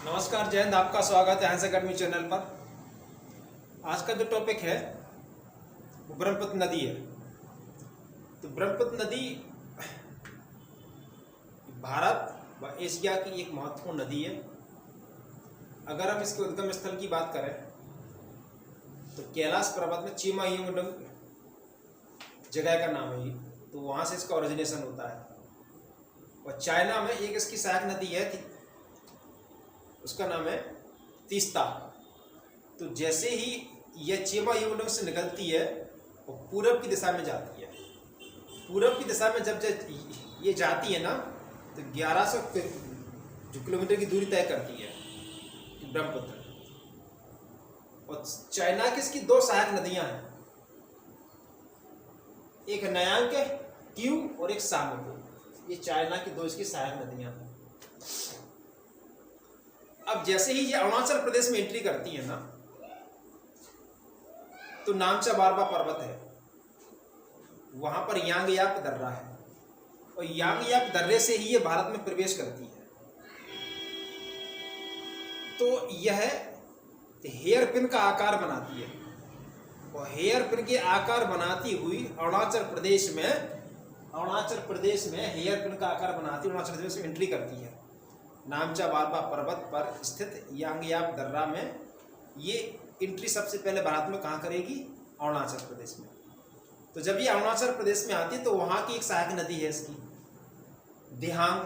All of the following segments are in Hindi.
नमस्कार, जय हिंद। आपका स्वागत है हैंस अकेडमी चैनल पर। आज का जो टॉपिक है वो ब्रह्मपुत्र नदी है। तो ब्रह्मपुत्र नदी भारत व एशिया की एक महत्वपूर्ण नदी है। अगर हम इसके उद्गम स्थल की बात करें तो कैलाश पर्वत में चीमायुंगडंग जगह का नाम है ये, तो वहाँ से इसका ओरिजिनेशन होता है। और चाइना में एक इसकी सहायक नदी है, उसका नाम है तीस्ता। तो जैसे ही यह चीमायुंगडंग से निकलती है वो पूरब की दिशा में जाती है। पूरब की दिशा में जब ये जाती है ना तो 1100 किलोमीटर की दूरी तय करती है ब्रह्मपुत्र। और चाइना की इसकी दो सहायक नदियां हैं, एक नयांग क्यू और एक सामो। ये चाइना की दो इसकी सहायक नदियां हैं। अब जैसे ही ये अरुणाचल प्रदेश में एंट्री करती है ना तो नामचा बारबा पर्वत है, वहां पर यांगयाप दर्रा है और यांगयाप दर्रे से ही ये भारत में प्रवेश करती है। तो यह हेयर पिन का आकार बनाती है और हेयर पिन के आकार बनाती हुई अरुणाचल प्रदेश में हेयर पिन का आकार बनाती अरुणाचल प्रदेश में एंट्री करती है। नामचा बारबा पर्वत पर स्थित यांगयाप दर्रा में ये एंट्री सबसे पहले भारत में कहाँ करेगी? अरुणाचल प्रदेश में। तो जब ये अरुणाचल प्रदेश में आती है तो वहाँ की एक सहायक नदी है इसकी दिहांग,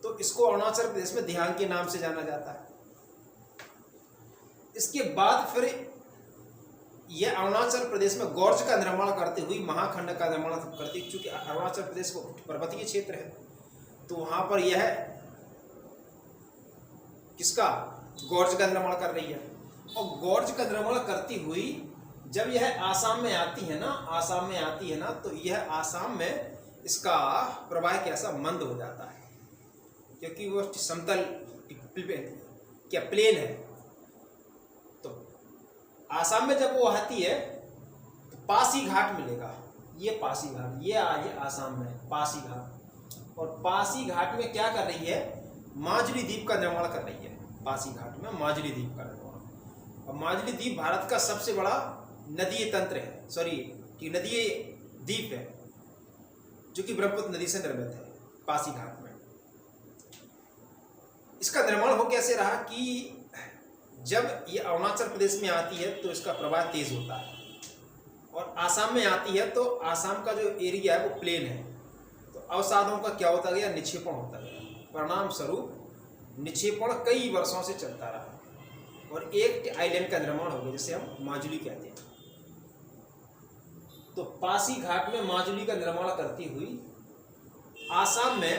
तो इसको अरुणाचल प्रदेश में दिहांग के नाम से जाना जाता है। इसके बाद फिर यह अरुणाचल प्रदेश में गौर्ज का निर्माण करते हुई महाखंड का निर्माण करती, क्योंकि अरुणाचल प्रदेश को पर्वतीय क्षेत्र है तो वहाँ पर यह किसका गौर्ज का निर्माण कर रही है। और गौर्ज का निर्माण करती हुई जब यह आसाम में आती है ना तो यह आसाम में इसका प्रवाह कैसा मंद हो जाता है, क्योंकि वो समतल क्या प्लेन है। तो आसाम में जब वो आती है तो पासी घाट मिलेगा, ये पासी घाट, ये आज आसाम में पासी घाट। और पासी घाट में क्या कर रही है? माजुली द्वीप का निर्माण कर रही है। पासी घाट में माजुली द्वीप का निर्माण। और माजुली द्वीप भारत का सबसे बड़ा नदीय तंत्र है, नदीय द्वीप है जो कि ब्रह्मपुत्र नदी से निर्मित है। पासी घाट में इसका निर्माण हो कैसे रहा कि जब ये अरुणाचल प्रदेश में आती है तो इसका प्रवाह तेज होता है और आसाम में आती है तो आसाम का जो एरिया है वो प्लेन है। तो अवसादों का क्या होता गया? निक्षेपण होता गया। परिणाम स्वरूप निक्षेपण कई वर्षों से चलता रहा और एक आइलैंड का निर्माण हो गया जिसे हम माजुली कहते हैं। तो पासी घाट में माजुली का निर्माण करती हुई आसाम में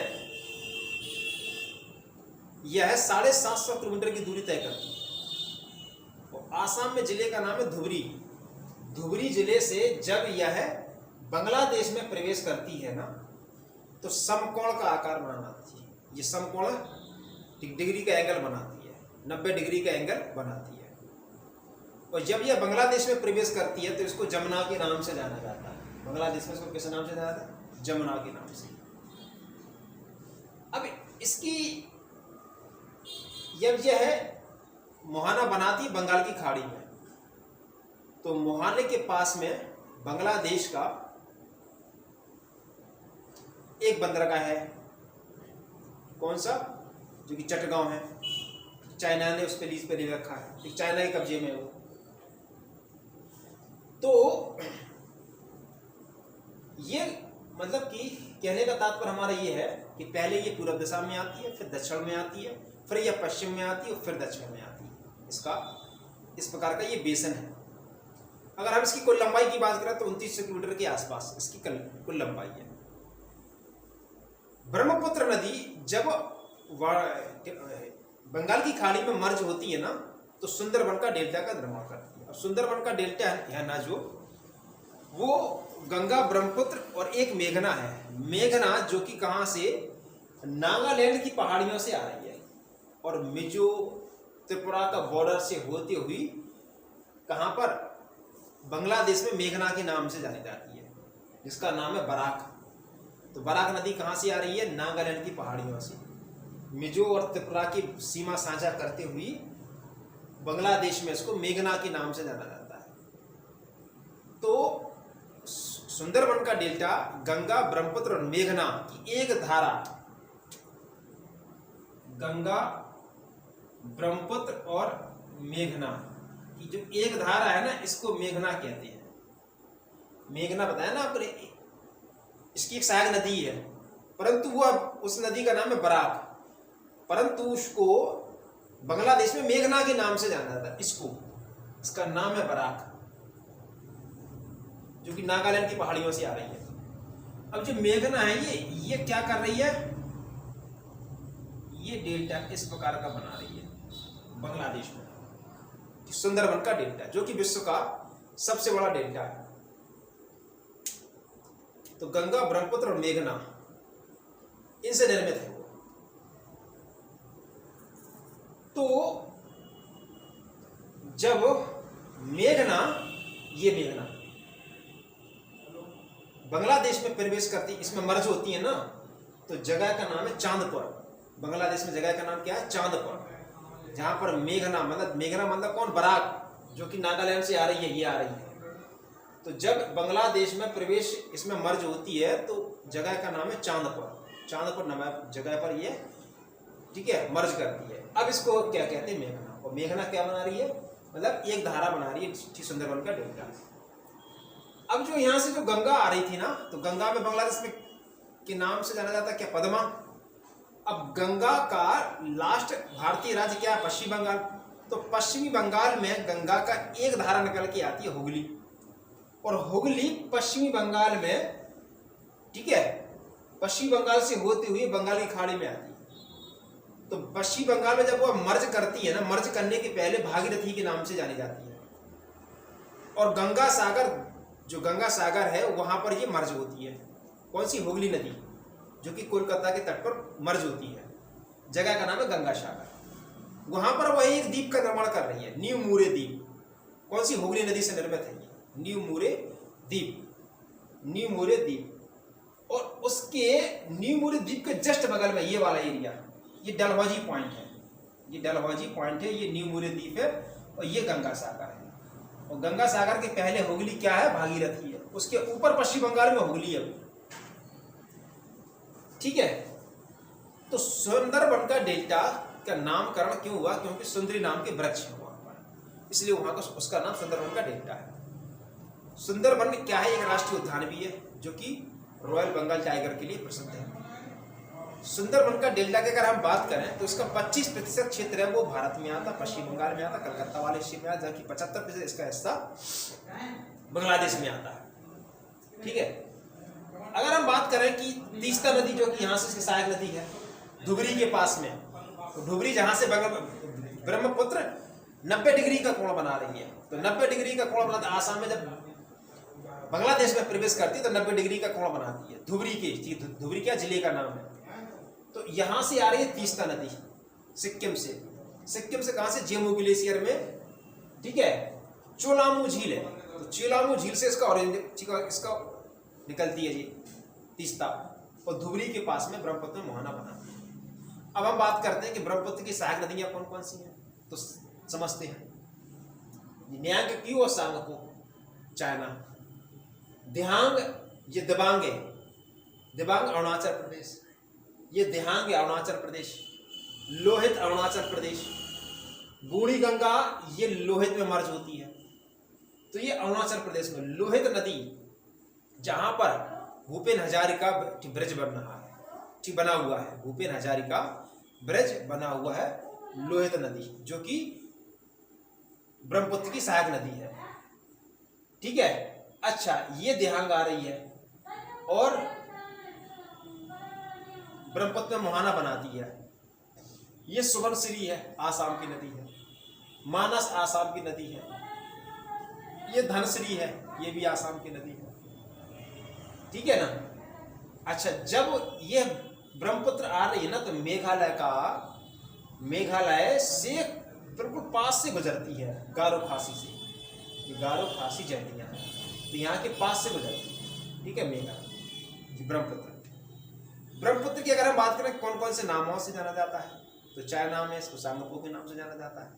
यह 750 किलोमीटर की दूरी तय करती है। और आसाम में जिले का नाम है धुबरी। धुबरी जिले से जब यह बांग्लादेश में प्रवेश करती है ना तो समकोण का आकार बनाती है। ये समकोण डिग्री का एंगल बनाती है, 90 डिग्री का एंगल बनाती है। और जब यह बांग्लादेश में प्रवेश करती है तो इसको जमुना के नाम से जाना जाता है। बांग्लादेश में इसको किस नाम से जाना जाता है? जमुना के नाम से। अब इसकी जब यह मुहाना बनाती है बंगाल की खाड़ी में, तो मुहाने के पास में बांग्लादेश का एक बंदरगाह है। कौन सा? जो कि चटगांव है। चाइना ने उस पर लीज पे ले रखा है, चाइना के कब्जे में वो। तो ये मतलब कि कहने का तात्पर्य हमारा ये है कि पहले ये पूर्व दिशा में आती है, फिर दक्षिण में आती है, फिर यह पश्चिम में आती है और फिर दक्षिण में आती है। इसका इस प्रकार का ये बेसन है। अगर हम इसकी कुल लंबाई की बात करें तो 29 किलोमीटर के आसपास इसकी कुल लंबाई है। ब्रह्मपुत्र नदी जब बंगाल की खाड़ी में मर्ज होती है ना तो सुंदरबन का डेल्टा का निर्माण करती है। अब सुंदरबन का डेल्टा है ना जो वो गंगा, ब्रह्मपुत्र और एक मेघना है। मेघना जो कि कहाँ से? नागालैंड की पहाड़ियों से आ रही है और मिजो त्रिपुरा का बॉर्डर से होते हुई कहाँ पर? बांग्लादेश में मेघना के नाम से जानी जाती है, जिसका नाम है बराक। तो बराक नदी कहाँ से आ रही है? नागालैंड की पहाड़ियों से। मिजो और त्रिपुरा की सीमा साझा करते हुए बांग्लादेश में इसको मेघना के नाम से जाना जाता है। तो सुंदरबन का डेल्टा गंगा, ब्रह्मपुत्र और मेघना की एक धारा, गंगा, ब्रह्मपुत्र और मेघना की जो एक धारा है ना, इसको मेघना कहते हैं। मेघना बताया ना आपने, इसकी एक सहायक नदी है, परंतु वह उस नदी का नाम है बराक, परंतु उसको बांग्लादेश में मेघना के नाम से जाना जाता है। इसका नाम है बराक, जो कि नागालैंड की पहाड़ियों से आ रही है। अब जो मेघना है ये क्या कर रही है, ये डेल्टा इस प्रकार का बना रही है बांग्लादेश में, सुंदरबन का डेल्टा, जो कि विश्व का सबसे बड़ा डेल्टा है। तो गंगा, ब्रह्मपुत्र और मेघना इनसे निर्मित है। तो जब मेघना बांग्लादेश में प्रवेश करती, इसमें मर्ज होती है ना, तो जगह का नाम है चांदपुर। बांग्लादेश में जगह का नाम क्या है, चांदपुर, जहां पर मेघना मतलब कौन, बराक, जो कि नागालैंड से आ रही है, ये आ रही है। तो जब बांग्लादेश में प्रवेश इसमें मर्ज होती है तो जगह का नाम है चांदपुर नाम जगह पर ये, ठीक है, मर्ज करती है। अब इसको क्या कहते हैं, मेघना। और मेघना क्या बना रही है, मतलब एक धारा बना रही है सुंदरबन का डेल्टा। अब जो यहाँ से जो गंगा आ रही थी ना, तो गंगा में बांग्लादेश में के नाम से जाना जाता है क्या, पद्मा। अब गंगा का लास्ट भारतीय राज्य क्या है, पश्चिम बंगाल। तो पश्चिमी बंगाल में गंगा का एक धारा निकल के आती है, हुगली, और हुगली पश्चिमी बंगाल में, ठीक है, पश्चिम बंगाल से होते हुए बंगाल की खाड़ी में आती है। तो पश्चिम बंगाल में जब वो मर्ज करती है ना, मर्ज करने के पहले भागीरथी के नाम से जानी जाती है। और गंगा सागर, जो गंगा सागर है वहां पर ये मर्ज होती है, कौन सी, हुगली नदी, जो कि कोलकाता के तट पर मर्ज होती है। जगह का नाम है गंगा सागर। वहां पर वही एक द्वीप का निर्माण कर रही है, न्यू मूरे द्वीप। कौन सी, हुगली नदी से निर्मित है ये न्यू मूरे द्वीप। और उसके न्यू मूरे द्वीप के जस्ट बगल में ये वाला एरिया, ये डलहौजी पॉइंट है, ये न्यू मूरे द्वीप है, और ये गंगा सागर है। और गंगा सागर के पहले हुगली क्या है, भागीरथी है, उसके ऊपर पश्चिम बंगाल में हुगली है, ठीक है। तो सुंदरबन का डेल्टा का नामकरण क्यों हुआ, क्योंकि सुंदरी नाम के वृक्ष है वहां पर, इसलिए वहां का उसका नाम सुंदरबन का डेल्टा है। सुंदरबन क्या है, एक राष्ट्रीय उद्यान भी है, जो कि रॉयल बंगाल टाइगर के लिए प्रसिद्ध है। सुंदरबन का डेल्टा की अगर हम बात करें तो इसका 25% क्षेत्र है वो भारत में आता, पश्चिम बंगाल में आता, कलकत्ता वाले हिस्से में आता, जबकि 75% इसका हिस्सा बांग्लादेश में आता है, ठीक है। अगर हम बात करें कि तीस्ता नदी, जो कि यहाँ से इसकी सहायक नदी है, धुबरी के पास में, तो धुबरी जहां से ब्रह्मपुत्र 90 डिग्री का कोण बना रही है, तो 90 डिग्री का कोण बनाते, आसाम में जब बांग्लादेश में प्रवेश करती है तो 90 डिग्री का कोण बनाती है। धुबरी क्या जिले का नाम है। तो यहां से आ रही है तीस्ता नदी, सिक्किम से कहां से, जेमू ग्लेशियर में, ठीक है, चोलामू झील है, तो चोलामू झील से इसका इसका निकलती है जी तीस्ता, और धुबरी के पास में ब्रह्मपुत्र में मुहाना बना। अब हम बात करते हैं कि ब्रह्मपुत्र की सहायक नदियां कौन कौन सी हैं, तो समझते हैं। न्यांग की और सांगपो चाइना, दिहांग ये दिबांग है, दिबांग अरुणाचल प्रदेश, ये दिहांग है अरुणाचल प्रदेश, लोहित अरुणाचल प्रदेश, बूढ़ी गंगा ये लोहित में मर्ज होती है, तो ये अरुणाचल प्रदेश में लोहित नदी, जहां पर भूपेन हजारिका ब्रिज बना हुआ है, भूपेन हजारिका ब्रिज बना हुआ है, लोहित नदी, जो कि ब्रह्मपुत्र की सहायक नदी है, ठीक है। अच्छा, ये दिहांग आ रही है और ब्रह्मपुत्र में मुहाना बनाती है। ये सुबनसिरी है, आसाम की नदी है, मानस आसाम की नदी है, ये धनसिरी है, ये भी आसाम की नदी है, ठीक है ना। अच्छा, जब ये ब्रह्मपुत्र आ रही है ना, तो मेघालय से बिल्कुल पास से गुजरती है, गारो खासी से, ये गारो खासी जहतियां हैं, तो यहाँ के पास से गुजरती है, ठीक है, मेघालय ब्रह्मपुत्र। ब्रह्मपुत्र की अगर हम बात करें कौन कौन से नामों से जाना जाता है, तो चाय नाम है, इसको सांगपो के नाम से जाना जाता है।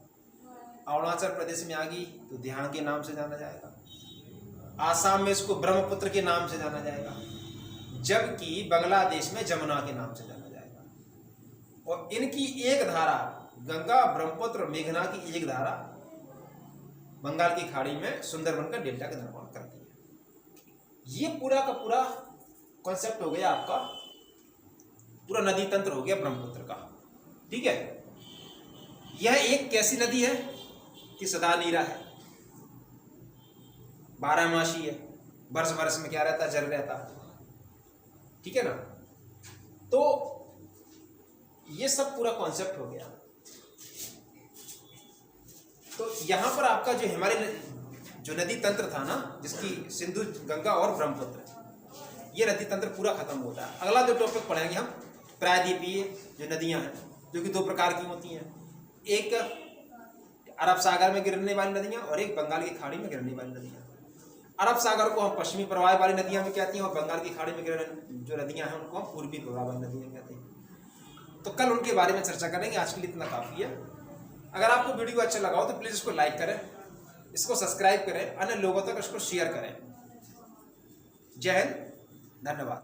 अरुणाचल प्रदेश में आगी तो ध्यान के नाम से जाना जाएगा। आसाम में इसको ब्रह्मपुत्र के नाम से जाना जाएगा, जबकि बांग्लादेश में जमुना के नाम से जाना जाएगा। और इनकी एक धारा गंगा, ब्रह्मपुत्र और मेघना की एक धारा बंगाल की खाड़ी में सुंदरबन का डेल्टा का निर्माण करती है। ये पूरा का पूरा कॉन्सेप्ट हो गया आपका, पूरा नदी तंत्र हो गया ब्रह्मपुत्र का। ठीक है, यह एक कैसी नदी है कि सदा नीरा है, 12मासी है, वर्ष वर्ष में क्या रहता, जल रहता। ठीक है ना, तो ये सब पूरा कॉन्सेप्ट हो गया। तो यहां पर आपका जो हमारे जो नदी तंत्र था ना, जिसकी सिंधु, गंगा और ब्रह्मपुत्र, ये नदी तंत्र पूरा खत्म होता है। अगला जो टॉपिक पढ़ेंगे हम प्रायद्वीपीय जो नदियां हैं, जो कि 2 प्रकार की होती हैं, एक अरब सागर में गिरने वाली नदियां और एक बंगाल की खाड़ी में गिरने वाली नदियां। अरब सागर को हम पश्चिमी प्रवाह वाली नदियां भी कहती हैं और बंगाल की खाड़ी में गिरने जो नदियां हैं उनको हम पूर्वी प्रवाह वाली नदियां कहते हैं। तो कल उनके बारे में चर्चा करेंगे, आज के लिए इतना काफ़ी है। अगर आपको वीडियो अच्छा लगा हो तो प्लीज़ इसको लाइक करें, इसको सब्सक्राइब करें, अन्य लोगों तक इसको शेयर करें। जय हिंद, धन्यवाद।